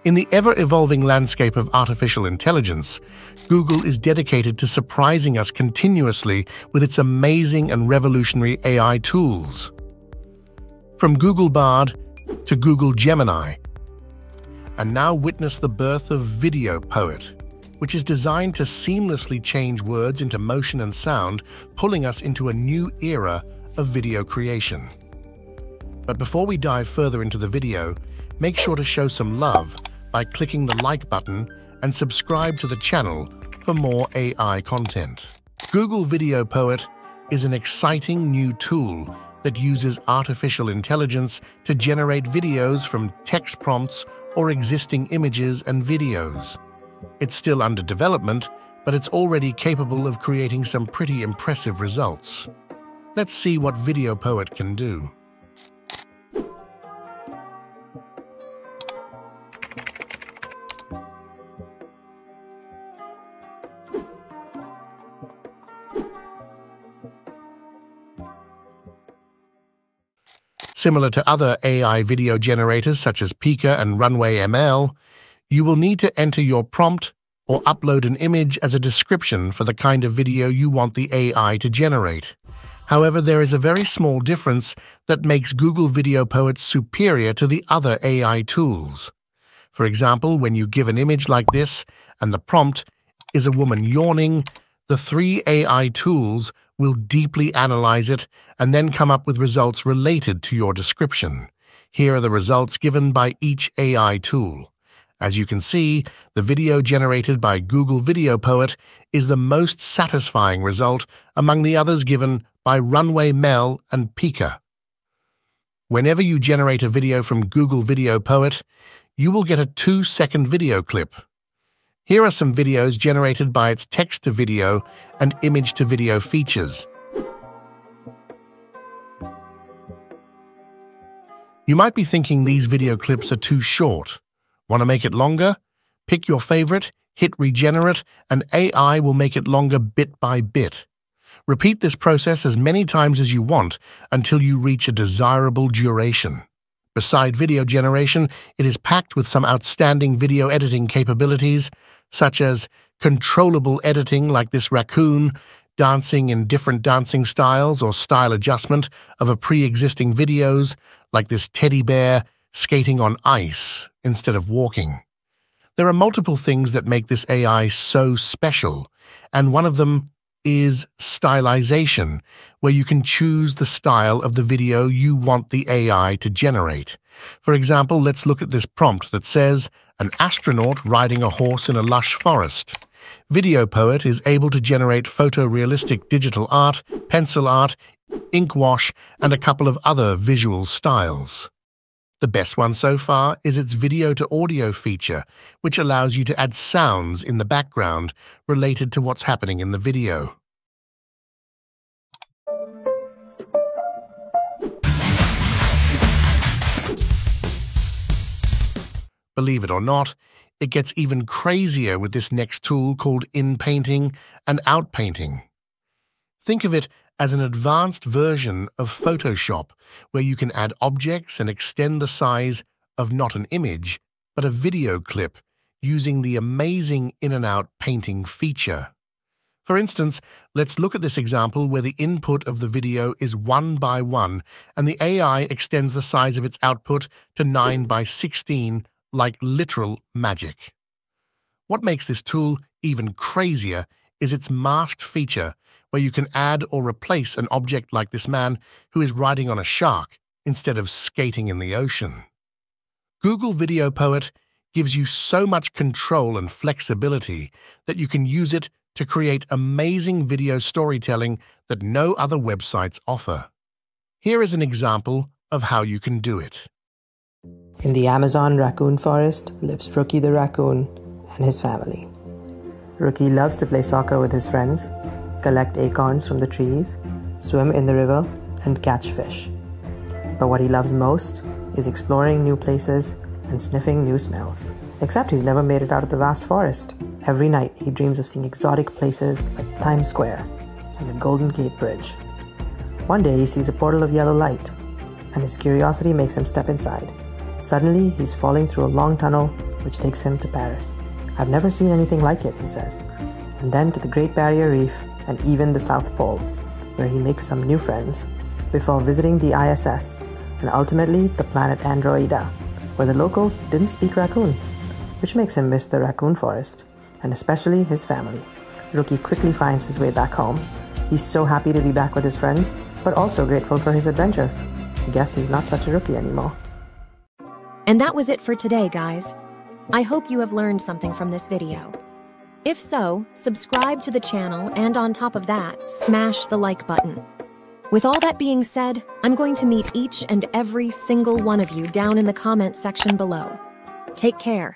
In the ever-evolving landscape of artificial intelligence, Google is dedicated to surprising us continuously with its amazing and revolutionary AI tools. From Google Bard to Google Gemini, and now witness the birth of Video Poet, which is designed to seamlessly change words into motion and sound, pulling us into a new era of video creation. But before we dive further into the video, make sure to show some love by clicking the like button and subscribe to the channel for more AI content. Google Video Poet is an exciting new tool that uses artificial intelligence to generate videos from text prompts or existing images and videos. It's still under development, but it's already capable of creating some pretty impressive results. Let's see what Video Poet can do. Similar to other AI video generators such as 𝗃𝗏 and 𝗏𝗏𝗏𝗏, you will need to enter your prompt or upload an image as a description for the kind of video you want the AI to generate. However, there is a very small difference that makes Google Video Poet superior to the other AI tools. For example, when you give an image like this and the prompt is a woman yawning, the three AI tools will deeply analyze it and then come up with results related to your description. Here are the results given by each AI tool. As you can see, the video generated by Google Video Poet is the most satisfying result among the others given by 𝗏𝗏𝗏𝗏 and 𝗃𝗏. Whenever you generate a video from Google Video Poet, you will get a 2-second video clip. Here are some videos generated by its text-to-video and image-to-video features. You might be thinking these video clips are too short. Want to make it longer? Pick your favorite, hit regenerate, and AI will make it longer bit by bit. Repeat this process as many times as you want until you reach a desirable duration. Beside video generation, it is packed with some outstanding video editing capabilities, such as controllable editing like this raccoon, dancing in different dancing styles or style adjustment of a pre-existing videos like this teddy bear skating on ice instead of walking. There are multiple things that make this AI so special, and one of them is stylization, where you can choose the style of the video you want the AI to generate. For example, let's look at this prompt that says, an astronaut riding a horse in a lush forest. Video Poet is able to generate photorealistic digital art, pencil art, ink wash, and a couple of other visual styles. The best one so far is its video-to-audio feature, which allows you to add sounds in the background related to what's happening in the video. Believe it or not, it gets even crazier with this next tool called inpainting and outpainting. Think of it as an advanced version of Photoshop, where you can add objects and extend the size of not an image, but a video clip using the amazing InNOut Painting feature. For instance, let's look at this example where the input of the video is 1 by 1 and the AI extends the size of its output to 9 by 16 like literal magic. What makes this tool even crazier is its masked feature, where you can add or replace an object like this man who is riding on a shark instead of skating in the ocean. Google Video Poet gives you so much control and flexibility that you can use it to create amazing video storytelling that no other websites offer. Here is an example of how you can do it. In the Amazon raccoon forest lives 𝗃𝗏𝗏𝗏𝗏 the raccoon and his family. 𝗃𝗏𝗏 loves to play soccer with his friends, collect acorns from the trees, swim in the river, and catch fish. But what he loves most is exploring new places and sniffing new smells. Except he's never made it out of the vast forest. Every night he dreams of seeing exotic places like Times Square and the Golden Gate Bridge. One day he sees a portal of yellow light, and his curiosity makes him step inside. Suddenly he's falling through a long tunnel which takes him to Paris. "I've never seen anything like it," he says, and then to the Great Barrier Reef and even the South Pole, where he makes some new friends, before visiting the ISS and ultimately the planet Andromeda, where the locals didn't speak raccoon, which makes him miss the raccoon forest, and especially his family. Rookie quickly finds his way back home. He's so happy to be back with his friends, but also grateful for his adventures. I guess he's not such a rookie anymore. And that was it for today, guys. I hope you have learned something from this video. If so, subscribe to the channel, and on top of that, smash the like button. With all that being said, I'm going to meet each and every single one of you down in the comments section below. Take care.